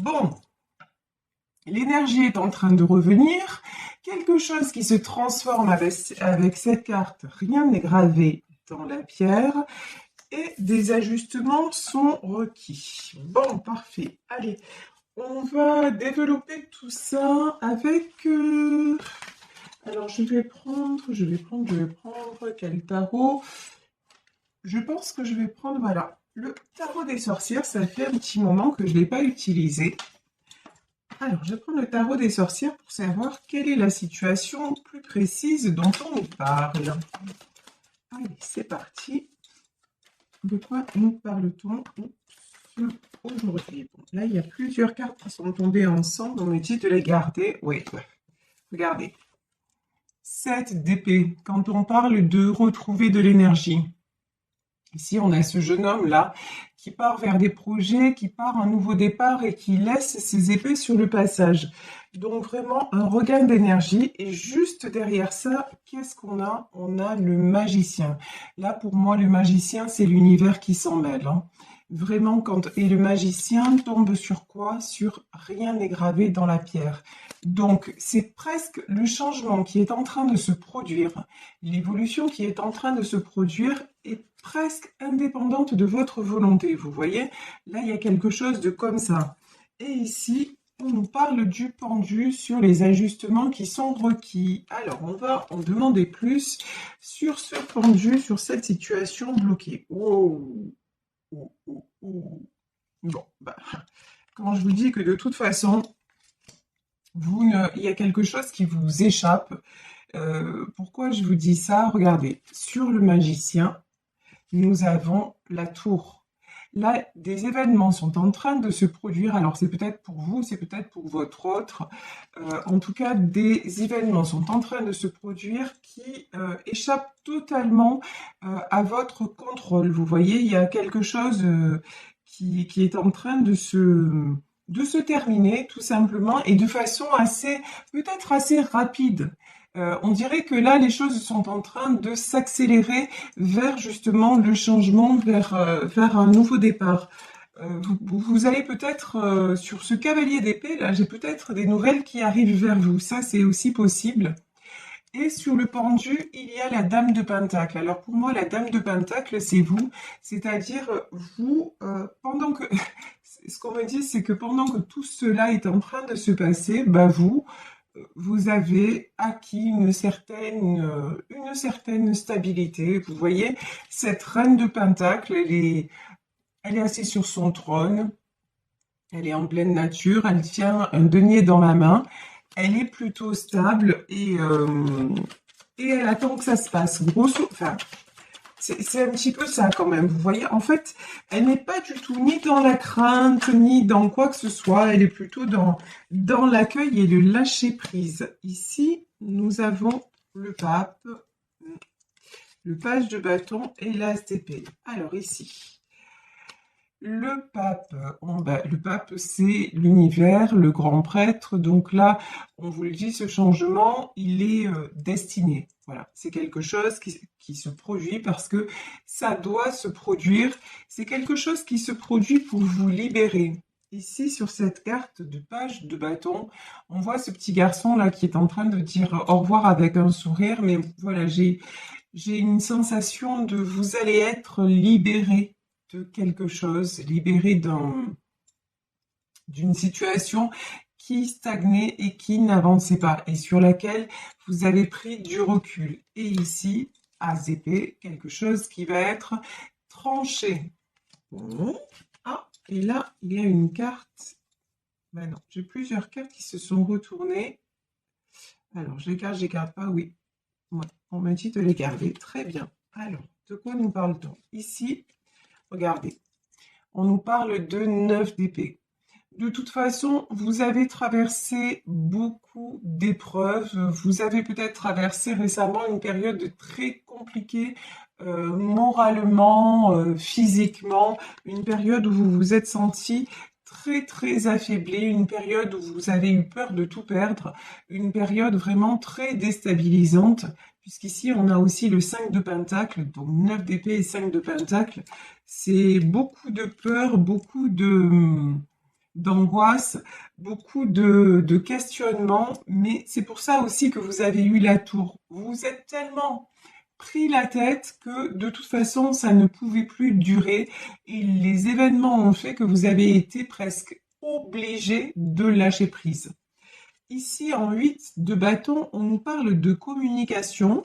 Bon, l'énergie est en train de revenir. Quelque chose qui se transforme avec cette carte. Rien n'est gravé dans la pierre. Et des ajustements sont requis. Bon, parfait. Allez, on va développer tout ça avec... Alors, je vais prendre quel tarot? Je pense que je vais prendre, voilà, le tarot des sorcières. Ça fait un petit moment que je ne l'ai pas utilisé. Alors, je prends le tarot des sorcières pour savoir quelle est la situation plus précise dont on nous parle. Allez, c'est parti. De quoi nous parle-t-on aujourd'hui? Bon, là, il y a plusieurs cartes qui sont tombées ensemble. On me dit de les garder. Oui, regardez. 7 d'épée. Quand on parle de retrouver de l'énergie. Ici, on a ce jeune homme-là qui part vers des projets, qui part un nouveau départ et qui laisse ses épées sur le passage. Donc vraiment un regain d'énergie. Et juste derrière ça, qu'est-ce qu'on a? On a le magicien. Là, pour moi, le magicien, c'est l'univers qui s'en mêle. Hein. Vraiment, et le magicien tombe sur quoi? Sur rien n'est gravé dans la pierre. Donc, c'est presque le changement qui est en train de se produire. L'évolution qui est en train de se produire est presque indépendante de votre volonté. Vous voyez? Là, il y a quelque chose de comme ça. Et ici, on nous parle du pendu sur les ajustements qui sont requis. Alors, on va en demander plus sur ce pendu, sur cette situation bloquée. Oh, oh, oh, oh. Bon, bah, quand je vous dis que de toute façon, il y a quelque chose qui vous échappe. Pourquoi je vous dis ça? Regardez, sur le magicien, nous avons la tour. Là, des événements sont en train de se produire. Alors, c'est peut-être pour vous, c'est peut-être pour votre autre. En tout cas, des événements sont en train de se produire qui échappent totalement à votre contrôle. Vous voyez, il y a quelque chose qui est en train de se terminer, tout simplement, et de façon peut-être assez rapide. On dirait que là, les choses sont en train de s'accélérer vers justement le changement, vers un nouveau départ. Vous allez peut-être, sur ce cavalier d'épée, là, j'ai peut-être des nouvelles qui arrivent vers vous. Ça, c'est aussi possible. Et sur le pendu, il y a la dame de Pentacle. Alors pour moi, la dame de Pentacle, c'est vous. C'est-à-dire, vous, pendant que... Ce qu'on me dit, c'est que pendant que tout cela est en train de se passer, bah vous avez acquis une certaine stabilité. Vous voyez, cette reine de Pentacle, elle est assise sur son trône, elle est en pleine nature, elle tient un denier dans la main, elle est plutôt stable et elle attend que ça se passe. Enfin, c'est un petit peu ça quand même, vous voyez. En fait, elle n'est pas du tout ni dans la crainte, ni dans quoi que ce soit. Elle est plutôt dans l'accueil et le lâcher-prise. Ici, nous avons le pape, le page de bâton et l'as d'épée. Alors ici, le pape, c'est l'univers, le grand prêtre. Donc là, on vous le dit, ce changement, il est destiné. Voilà, c'est quelque chose qui se produit parce que ça doit se produire. C'est quelque chose qui se produit pour vous libérer. Ici, sur cette carte de page de bâton, on voit ce petit garçon-là qui est en train de dire au revoir avec un sourire. Mais voilà, j'ai une sensation de vous allez être libéré de quelque chose, libéré d'une situation qui stagnait et qui n'avançait pas et sur laquelle vous avez pris du recul. Et ici, as d'épée, quelque chose qui va être tranché. Ah, et là, il y a une carte. Ben non, j'ai plusieurs cartes qui se sont retournées. Alors, je les garde pas, oui. Ouais, on m'a dit de les garder. Très bien. Alors, de quoi nous parle-t-on? Ici, regardez, on nous parle de 9 d'épée. De toute façon, vous avez traversé beaucoup d'épreuves. Vous avez peut-être traversé récemment une période très compliquée, moralement, physiquement, une période où vous vous êtes senti très très affaibli, une période où vous avez eu peur de tout perdre, une période vraiment très déstabilisante, puisqu'ici on a aussi le 5 de Pentacle, donc 9 d'épée et 5 de Pentacle. C'est beaucoup de peur, beaucoup d'angoisse, beaucoup de questionnements, mais c'est pour ça aussi que vous avez eu la tour. Vous vous êtes tellement pris la tête que de toute façon, ça ne pouvait plus durer et les événements ont fait que vous avez été presque obligé de lâcher prise. Ici, en 8 de bâton, on nous parle de communication.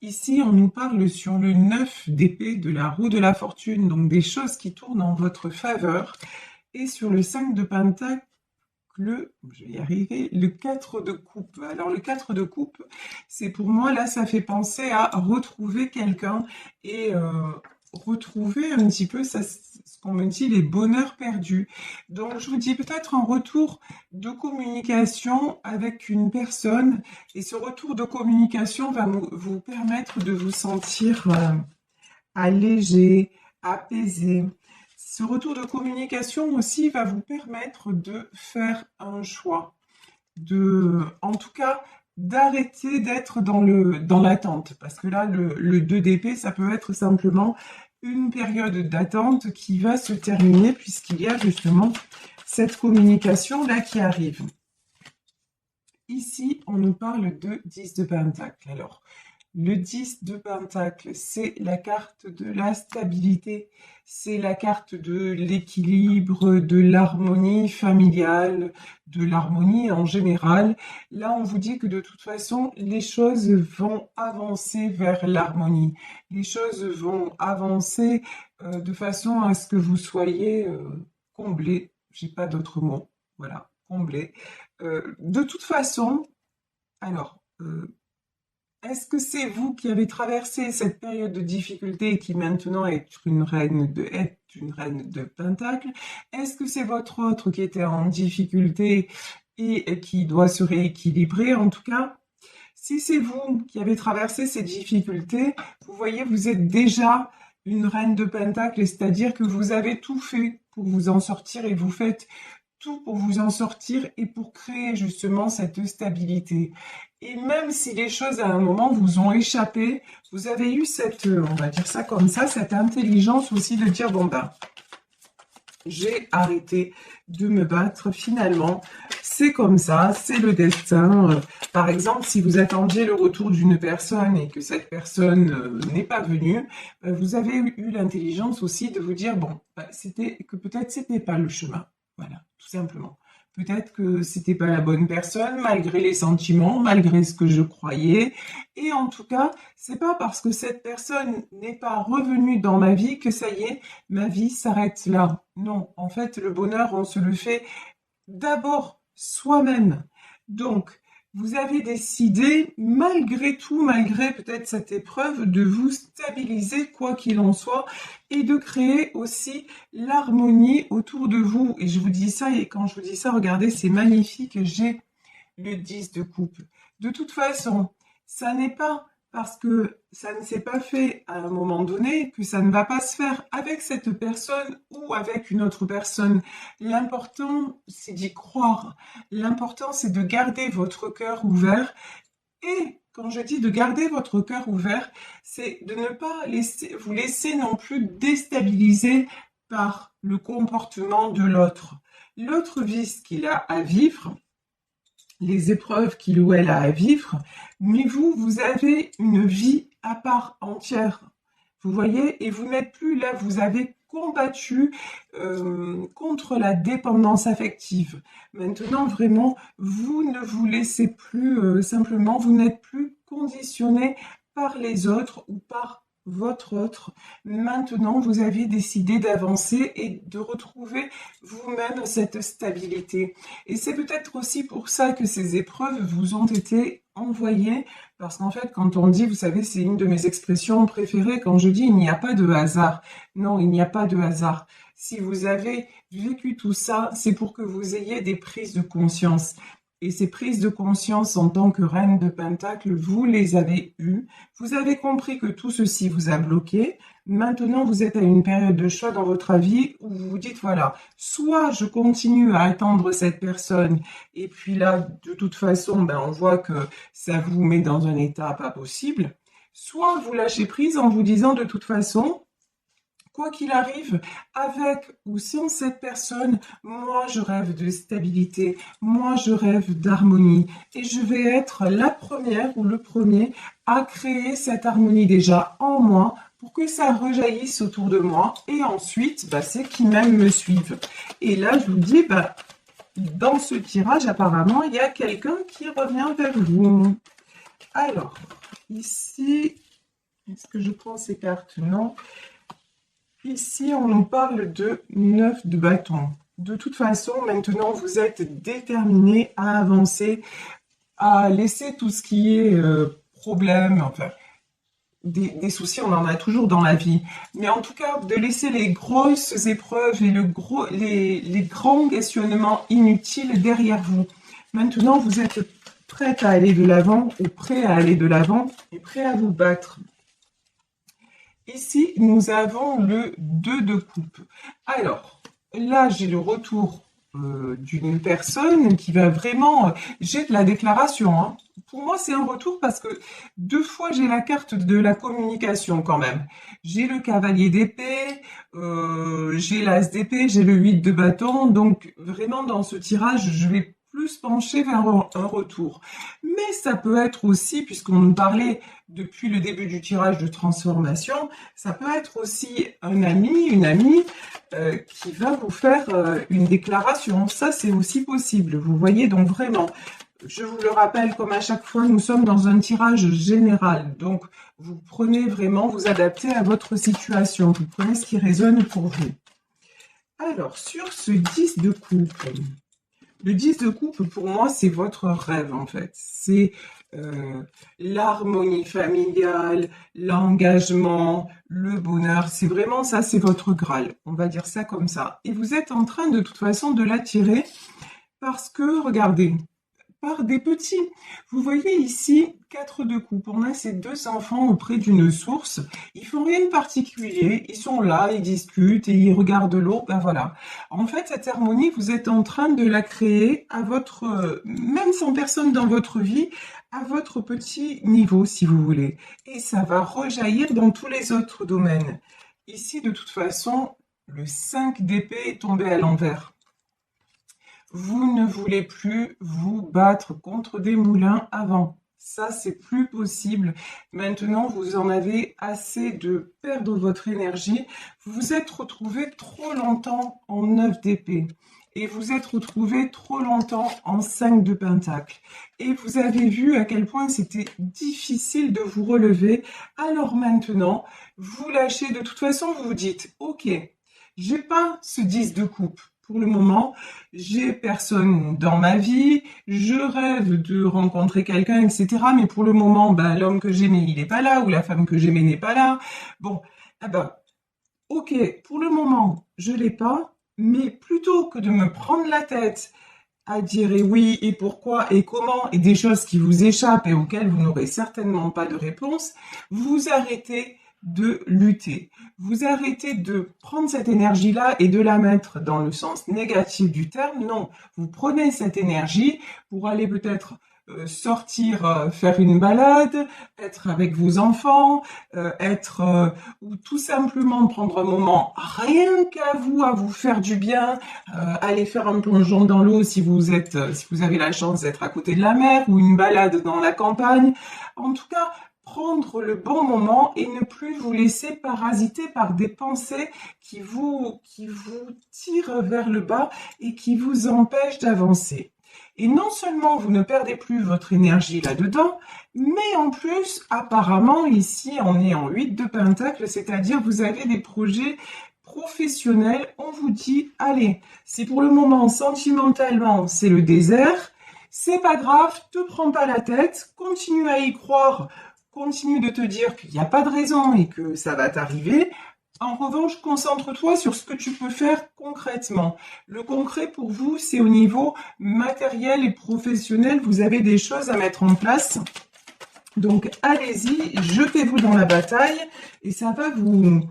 Ici, on nous parle sur le 9 d'épée de la roue de la fortune, donc des choses qui tournent en votre faveur. Et sur le 5 de pentacle, je vais y arriver, le 4 de coupe. Alors le 4 de coupe, c'est pour moi, là, ça fait penser à retrouver quelqu'un et retrouver un petit peu ça, ce qu'on me dit, les bonheurs perdus. Donc je vous dis peut-être un retour de communication avec une personne et ce retour de communication va vous permettre de vous sentir allégé, apaisé. Ce retour de communication aussi va vous permettre de faire un choix, en tout cas, d'arrêter d'être dans l'attente. Parce que là, le 2 d'épée, ça peut être simplement une période d'attente qui va se terminer puisqu'il y a justement cette communication-là qui arrive. Ici, on nous parle de 10 de pentacle. Alors, le 10 de pentacle, c'est la carte de la stabilité, c'est la carte de l'équilibre, de l'harmonie familiale, de l'harmonie en général. Là, on vous dit que de toute façon, les choses vont avancer vers l'harmonie. Les choses vont avancer de façon à ce que vous soyez comblé. J'ai pas d'autre mot. Voilà, comblé. De toute façon, alors... est-ce que c'est vous qui avez traversé cette période de difficulté et qui maintenant est une reine de pentacle? Est-ce que c'est votre autre qui était en difficulté et qui doit se rééquilibrer? En tout cas, si c'est vous qui avez traversé ces difficultés, vous voyez, vous êtes déjà une reine de pentacle, c'est-à-dire que vous avez tout fait pour vous en sortir et vous faites tout pour vous en sortir et pour créer justement cette stabilité. Et même si les choses à un moment vous ont échappé, vous avez eu cette, on va dire ça comme ça, cette intelligence aussi de dire, bon ben, j'ai arrêté de me battre finalement, c'est comme ça, c'est le destin. Par exemple, si vous attendiez le retour d'une personne et que cette personne n'est pas venue, vous avez eu l'intelligence aussi de vous dire, bon, peut-être c'était pas le chemin. Voilà, tout simplement. Peut-être que c'était pas la bonne personne, malgré les sentiments, malgré ce que je croyais. Et en tout cas, c'est pas parce que cette personne n'est pas revenue dans ma vie que ça y est, ma vie s'arrête là. Non, en fait, le bonheur, on se le fait d'abord soi-même. Donc, vous avez décidé, malgré tout, malgré peut-être cette épreuve, de vous stabiliser, quoi qu'il en soit, et de créer aussi l'harmonie autour de vous. Et je vous dis ça, et quand je vous dis ça, regardez, c'est magnifique, j'ai le 10 de coupe. De toute façon, ça n'est pas parce que ça ne s'est pas fait à un moment donné que ça ne va pas se faire avec cette personne ou avec une autre personne. L'important, c'est d'y croire. L'important, c'est de garder votre cœur ouvert. Et quand je dis de garder votre cœur ouvert, c'est de ne pas vous laisser non plus déstabiliser par le comportement de l'autre. L'autre vit ce qu'il a à vivre, les épreuves qu'il ou elle a à vivre, mais vous avez une vie à part entière. Vous voyez, et vous n'êtes plus là, vous avez combattu contre la dépendance affective. Maintenant, vraiment, vous ne vous laissez plus simplement, vous n'êtes plus conditionné par les autres ou par votre autre. Maintenant, vous avez décidé d'avancer et de retrouver vous-même cette stabilité. Et c'est peut-être aussi pour ça que ces épreuves vous ont été envoyées, parce qu'en fait, quand on dit, vous savez, c'est une de mes expressions préférées, quand je dis il n'y a pas de hasard. Non, il n'y a pas de hasard. Si vous avez vécu tout ça, c'est pour que vous ayez des prises de conscience. Et ces prises de conscience en tant que reine de Pentacle, vous les avez eues. Vous avez compris que tout ceci vous a bloqué. Maintenant, vous êtes à une période de choix dans votre vie où vous vous dites, voilà, soit je continue à attendre cette personne et puis là, de toute façon, ben, on voit que ça vous met dans un état pas possible. Soit vous lâchez prise en vous disant, de toute façon, quoi qu'il arrive, avec ou sans cette personne, moi je rêve de stabilité, moi je rêve d'harmonie et je vais être la première ou le premier à créer cette harmonie déjà en moi pour que ça rejaillisse autour de moi et ensuite, ceux qui m'aiment me suivent. Et là, je vous dis, dans ce tirage, apparemment, il y a quelqu'un qui revient vers vous. Alors, ici, est-ce que je prends ces cartes? Non. Ici, on nous parle de 9 de bâton. De toute façon, maintenant, vous êtes déterminé à avancer, à laisser tout ce qui est problème, enfin, des soucis, on en a toujours dans la vie. Mais en tout cas, de laisser les grosses épreuves et les grands questionnements inutiles derrière vous. Maintenant, vous êtes prête à aller de l'avant ou prêt à aller de l'avant et prêt à vous battre. Ici, nous avons le 2 de coupe. Alors, là, j'ai le retour d'une personne qui va vraiment... J'ai de la déclaration, hein. Pour moi, c'est un retour parce que 2 fois, j'ai la carte de la communication quand même. J'ai le cavalier d'épée, j'ai l'as d'épée, j'ai le 8 de bâton. Donc, vraiment, dans ce tirage, je vais plus pencher vers un retour. Mais ça peut être aussi, puisqu'on nous parlait depuis le début du tirage de transformation, ça peut être aussi un ami, une amie qui va vous faire une déclaration. Ça, c'est aussi possible. Vous voyez, donc vraiment, je vous le rappelle, comme à chaque fois, nous sommes dans un tirage général. Donc, vous prenez vraiment, vous adaptez à votre situation. Vous prenez ce qui résonne pour vous. Alors, sur ce 10 de coupe... Le 10 de coupe, pour moi, c'est votre rêve, en fait. C'est l'harmonie familiale, l'engagement, le bonheur. C'est vraiment ça, c'est votre Graal. On va dire ça comme ça. Et vous êtes en train, de toute façon, de l'attirer parce que, regardez, par des petits. Vous voyez ici, 4 de coupe. On a ces 2 enfants auprès d'une source. Ils font rien de particulier. Ils sont là, ils discutent et ils regardent l'eau. Voilà. En fait, cette harmonie, vous êtes en train de la créer à votre, même sans personne dans votre vie, à votre petit niveau, si vous voulez. Et ça va rejaillir dans tous les autres domaines. Ici, de toute façon, le 5 d'épée est tombé à l'envers. Vous ne voulez plus vous battre contre des moulins avant. Ça, c'est plus possible. Maintenant, vous en avez assez de perdre votre énergie. Vous vous êtes retrouvé trop longtemps en 9 d'épée. Et vous êtes retrouvé trop longtemps en 5 de pentacle. Et vous avez vu à quel point c'était difficile de vous relever. Alors maintenant, vous lâchez. De toute façon, vous vous dites, ok, j'ai pas ce 10 de coupe. Pour le moment, j'ai personne dans ma vie, je rêve de rencontrer quelqu'un, etc. Mais pour le moment, l'homme que j'aimais, il n'est pas là, ou la femme que j'aimais n'est pas là. Bon, ok, pour le moment, je l'ai pas, mais plutôt que de me prendre la tête à dire et oui, et pourquoi, et comment, et des choses qui vous échappent et auxquelles vous n'aurez certainement pas de réponse, vous arrêtez de lutter. Vous arrêtez de prendre cette énergie-là et de la mettre dans le sens négatif du terme. Non, vous prenez cette énergie pour aller peut-être sortir, faire une balade, être avec vos enfants, ou tout simplement prendre un moment rien qu'à vous, à vous faire du bien, aller faire un plongeon dans l'eau si vous avez la chance d'être à côté de la mer, ou une balade dans la campagne. En tout cas, prendre le bon moment et ne plus vous laisser parasiter par des pensées qui vous tirent vers le bas et qui vous empêchent d'avancer. Et non seulement vous ne perdez plus votre énergie là-dedans, mais en plus, apparemment, ici, on est en 8 de pentacle, c'est-à-dire vous avez des projets professionnels. On vous dit, allez, si pour le moment, sentimentalement, c'est le désert, c'est pas grave, te prends pas la tête, continue à y croire, continue de te dire qu'il n'y a pas de raison et que ça va t'arriver. En revanche, concentre-toi sur ce que tu peux faire concrètement. Le concret pour vous, c'est au niveau matériel et professionnel. Vous avez des choses à mettre en place. Donc, allez-y, jetez-vous dans la bataille et ça va vous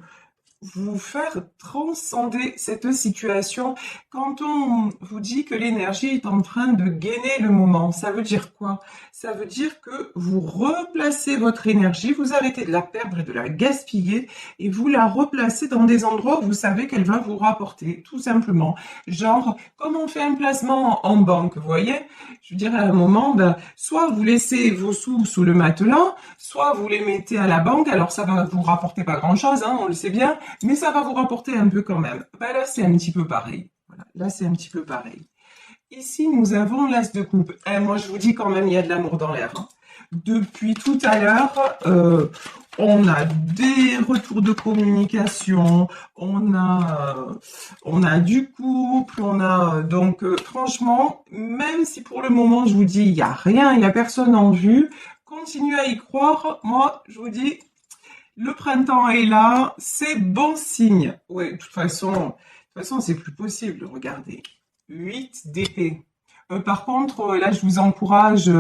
vous faire transcender cette situation. Quand on vous dit que l'énergie est en train de gainer le moment, ça veut dire quoi? Ça veut dire que vous replacez votre énergie, vous arrêtez de la perdre et de la gaspiller et vous la replacez dans des endroits où vous savez qu'elle va vous rapporter, tout simplement. Genre, comme on fait un placement en banque, vous voyez? Je veux dire, à un moment, ben, soit vous laissez vos sous sous le matelas, soit vous les mettez à la banque, alors ça va vous rapporter pas grand-chose, hein, on le sait bien, mais ça va vous rapporter un peu quand même. Ben là, c'est un petit peu pareil. Voilà, là, c'est un petit peu pareil. Ici, nous avons l'as de coupe. Moi, je vous dis quand même, il y a de l'amour dans l'air, hein. Depuis tout à l'heure, on a des retours de communication, on a du couple, on a donc franchement, même si pour le moment je vous dis il y a rien, il y a personne en vue, continuez à y croire. Moi, je vous dis, le printemps est là, c'est bon signe. Ouais, de toute façon, c'est plus possible. Regardez, 8 d'épée. Par contre, là, je vous encourage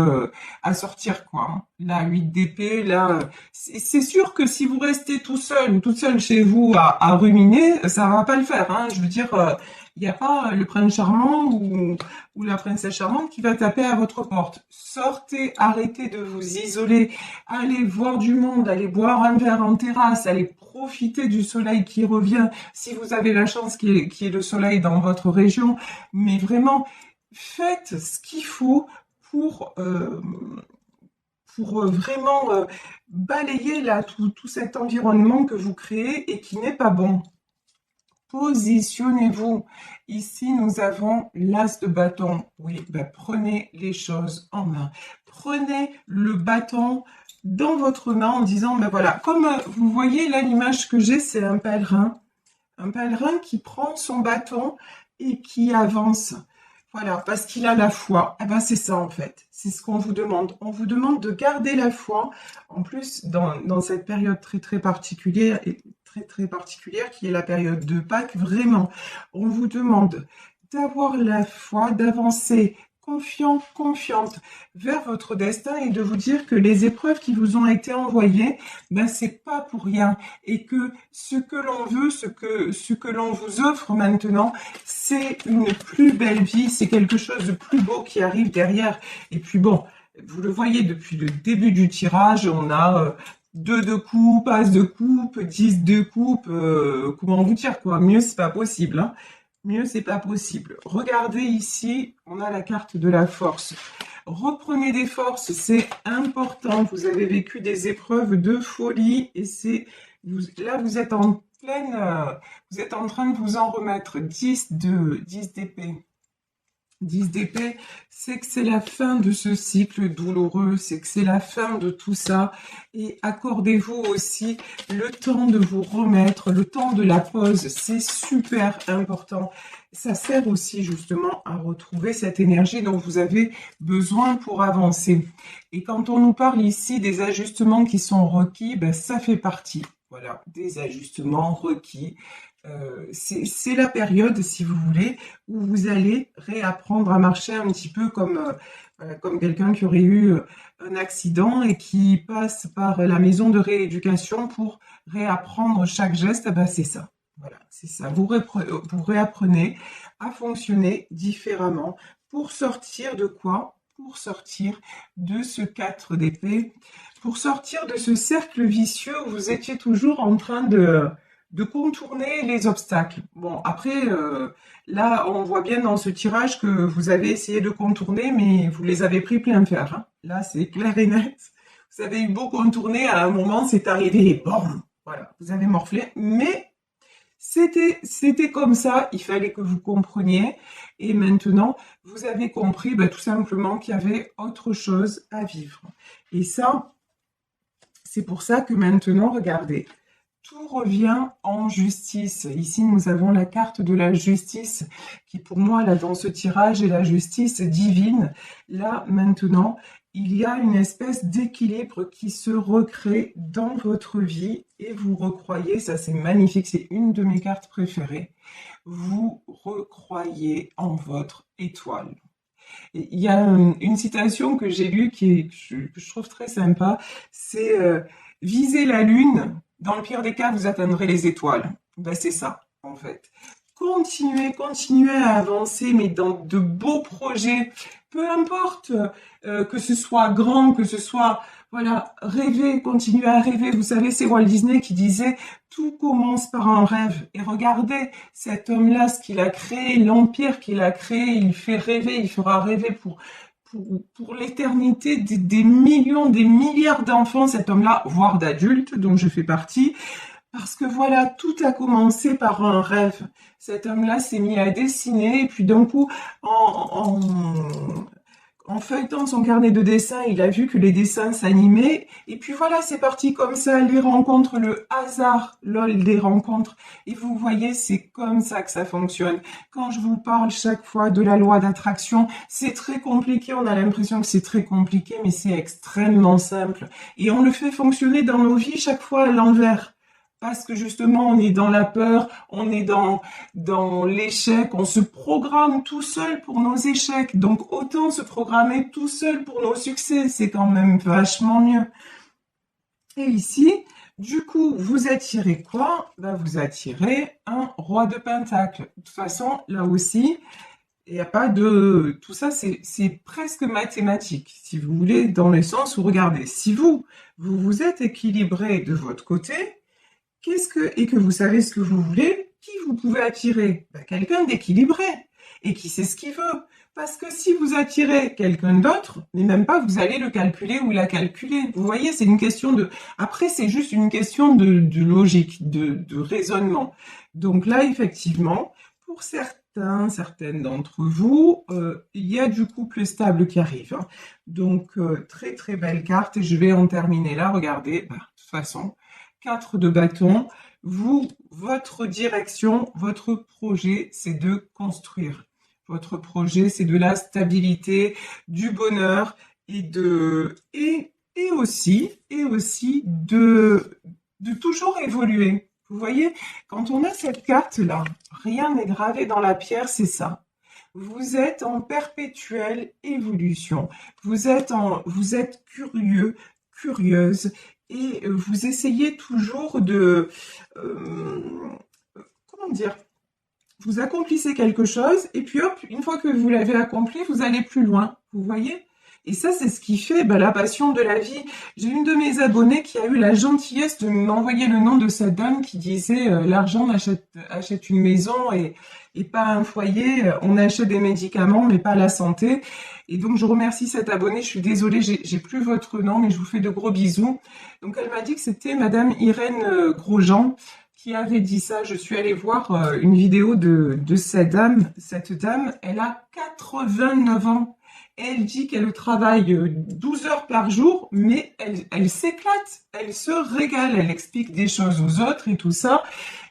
à sortir, quoi, hein. Là, 8 d'épée, là, c'est sûr que si vous restez tout seul ou toute seule chez vous à ruminer, ça va pas le faire, hein. Je veux dire, il n'y a pas le prince charmant ou la princesse charmante qui va taper à votre porte. Sortez, arrêtez de vous isoler, allez voir du monde, allez boire un verre en terrasse, allez profiter du soleil qui revient, si vous avez la chance qu'il y ait le soleil dans votre région, mais vraiment, faites ce qu'il faut pour, euh, pour vraiment balayer là tout cet environnement que vous créez et qui n'est pas bon. Positionnez-vous. Ici, nous avons l'as de bâton. Oui, ben, prenez les choses en main. Prenez le bâton dans votre main en disant, ben voilà, comme vous voyez là, l'image que j'ai, c'est un pèlerin. Un pèlerin qui prend son bâton et qui avance. Voilà, parce qu'il a la foi. Eh ben, c'est ça en fait. C'est ce qu'on vous demande. On vous demande de garder la foi. En plus, dans cette période très très particulière et très très particulière qui est la période de Pâques, vraiment, on vous demande d'avoir la foi, d'avancer confiant, confiante vers votre destin et de vous dire que les épreuves qui vous ont été envoyées, ben c'est pas pour rien et que ce que l'on veut, ce que l'on vous offre maintenant, c'est une plus belle vie, c'est quelque chose de plus beau qui arrive derrière. Et puis bon, vous le voyez depuis le début du tirage, on a 2 de coupe, as de coupe, 10 de coupe, comment vous dire quoi, mieux c'est pas possible, hein. Mieux c'est pas possible. Regardez ici, on a la carte de la force. Reprenez des forces, c'est important. Vous avez vécu des épreuves de folie et là vous êtes en pleine, vous êtes en train de vous en remettre. 10 d'épée. 10 d'épée, c'est que c'est la fin de ce cycle douloureux, c'est que c'est la fin de tout ça. Et accordez-vous aussi le temps de vous remettre, le temps de la pause, c'est super important. Ça sert aussi justement à retrouver cette énergie dont vous avez besoin pour avancer. Et quand on nous parle ici des ajustements qui sont requis, ben ça fait partie. Voilà, des ajustements requis. C'est la période, si vous voulez, où vous allez réapprendre à marcher un petit peu comme quelqu'un qui aurait eu un accident et qui passe par la maison de rééducation pour réapprendre chaque geste. Ben, c'est ça. Voilà, c'est ça. Vous réapprenez à fonctionner différemment pour sortir de quoi? Pour sortir de ce 4 d'épée, pour sortir de ce cercle vicieux où vous étiez toujours en train de contourner les obstacles. Bon, après, là, on voit bien dans ce tirage que vous avez essayé de contourner, mais vous les avez pris plein fer, hein. Là, c'est clair et net. Vous avez eu beau contourner, à un moment, c'est arrivé, bon, voilà, vous avez morflé, mais c'était comme ça, il fallait que vous compreniez, et maintenant, vous avez compris, ben, tout simplement qu'il y avait autre chose à vivre. Et ça, c'est pour ça que maintenant, regardez, tout revient en justice. Ici, nous avons la carte de la justice qui, pour moi, là, dans ce tirage, est la justice divine. Là, maintenant, il y a une espèce d'équilibre qui se recrée dans votre vie et vous recroyez, ça c'est magnifique, c'est une de mes cartes préférées, vous recroyez en votre étoile. Et il y a une citation que j'ai lue que je trouve très sympa, c'est visez la lune, dans le pire des cas, vous atteindrez les étoiles. Ben, c'est ça, en fait. Continuez à avancer, mais dans de beaux projets, peu importe que ce soit grand, que ce soit, voilà, rêver, continuez à rêver. Vous savez, c'est Walt Disney qui disait, tout commence par un rêve. Et regardez, cet homme-là, ce qu'il a créé, l'empire qu'il a créé, il fait rêver, il fera rêver pour l'éternité des millions, des milliards d'enfants, cet homme-là, voire d'adultes, dont je fais partie. Parce que voilà, tout a commencé par un rêve. Cet homme-là s'est mis à dessiner et puis d'un coup, en feuilletant son carnet de dessin, il a vu que les dessins s'animaient. Et puis voilà, c'est parti comme ça, les rencontres, le hasard, lol, des rencontres. Et vous voyez, c'est comme ça que ça fonctionne. Quand je vous parle chaque fois de la loi d'attraction, c'est très compliqué, on a l'impression que c'est très compliqué, mais c'est extrêmement simple. Et on le fait fonctionner dans nos vies chaque fois à l'envers. Parce que justement, on est dans la peur, on est dans l'échec, on se programme tout seul pour nos échecs. Donc autant se programmer tout seul pour nos succès, c'est quand même vachement mieux. Et ici, du coup, vous attirez quoi? Ben, vous attirez un roi de pentacle. De toute façon, là aussi, il n'y a pas de... Tout ça, c'est presque mathématique, si vous voulez, dans le sens où, regardez, si vous êtes équilibré de votre côté, et que vous savez ce que vous voulez, qui vous pouvez attirer? Ben, quelqu'un d'équilibré et qui sait ce qu'il veut. Parce que si vous attirez quelqu'un d'autre, mais même pas, vous allez le calculer ou la calculer. Vous voyez, c'est une question de... Après, c'est juste une question de logique, de raisonnement. Donc là, effectivement, pour certaines d'entre vous, il y a du couple stable qui arrive. Hein. Donc, très très belle carte. Et je vais en terminer là. Regardez, ben, de toute façon... 4 de bâton, votre direction, votre projet, c'est de construire. Votre projet, c'est de la stabilité, du bonheur et aussi de toujours évoluer. Vous voyez, quand on a cette carte-là, rien n'est gravé dans la pierre, c'est ça. Vous êtes en perpétuelle évolution. Vous êtes curieux, curieuse, et vous essayez toujours comment dire, vous accomplissez quelque chose, et puis hop, une fois que vous l'avez accompli, vous allez plus loin, vous voyez? Et ça, c'est ce qui fait la passion de la vie. J'ai une de mes abonnées qui a eu la gentillesse de m'envoyer le nom de cette dame qui disait l'argent achète une maison et pas un foyer. On achète des médicaments, mais pas la santé. Et donc, je remercie cette abonnée. Je suis désolée, j'ai plus votre nom, mais je vous fais de gros bisous. Donc, elle m'a dit que c'était Madame Irène Grosjean qui avait dit ça. Je suis allée voir une vidéo de cette dame. Cette dame, elle a 89 ans. Elle dit qu'elle travaille 12 heures par jour, mais elle s'éclate, elle se régale, elle explique des choses aux autres et tout ça.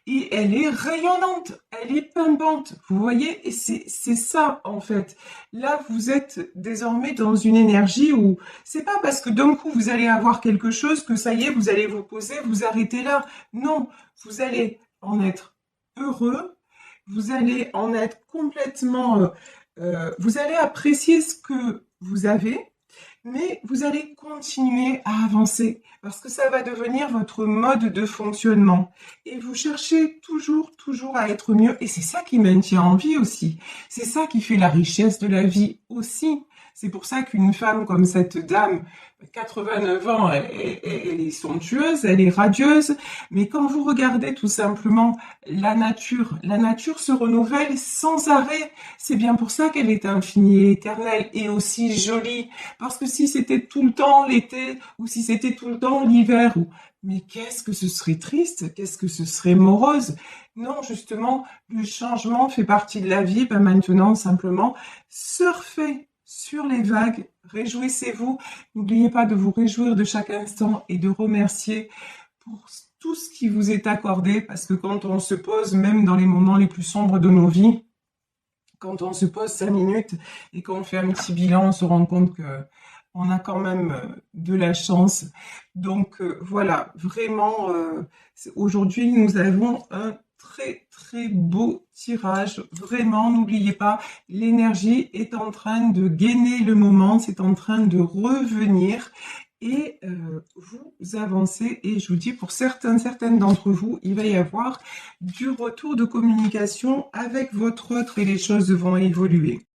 Et elle est rayonnante, elle est pimpante, vous voyez, et c'est ça en fait. Là, vous êtes désormais dans une énergie où c'est pas parce que d'un coup vous allez avoir quelque chose que ça y est, vous allez vous poser, vous arrêtez là. Non, vous allez en être heureux, vous allez en être complètement... vous allez apprécier ce que vous avez, mais vous allez continuer à avancer parce que ça va devenir votre mode de fonctionnement. Et vous cherchez toujours à être mieux. Et c'est ça qui maintient en vie aussi. C'est ça qui fait la richesse de la vie aussi. C'est pour ça qu'une femme comme cette dame, 89 ans, elle est somptueuse, elle est radieuse. Mais quand vous regardez tout simplement la nature se renouvelle sans arrêt. C'est bien pour ça qu'elle est infinie et éternelle et aussi jolie. Parce que si c'était tout le temps l'été ou si c'était tout le temps l'hiver, mais qu'est-ce que ce serait triste, qu'est-ce que ce serait morose. Non, justement, le changement fait partie de la vie. Ben maintenant, simplement, surfez sur les vagues, réjouissez-vous. N'oubliez pas de vous réjouir de chaque instant et de remercier pour tout ce qui vous est accordé, parce que quand on se pose, même dans les moments les plus sombres de nos vies, quand on se pose 5 minutes et qu'on fait un petit bilan, on se rend compte que on a quand même de la chance. Donc voilà, vraiment, aujourd'hui, nous avons un très beau tirage. Vraiment, n'oubliez pas, l'énergie est en train de gainer le moment, c'est en train de revenir. et vous avancez. Et je vous dis, pour certaines d'entre vous, il va y avoir du retour de communication avec votre autre et les choses vont évoluer.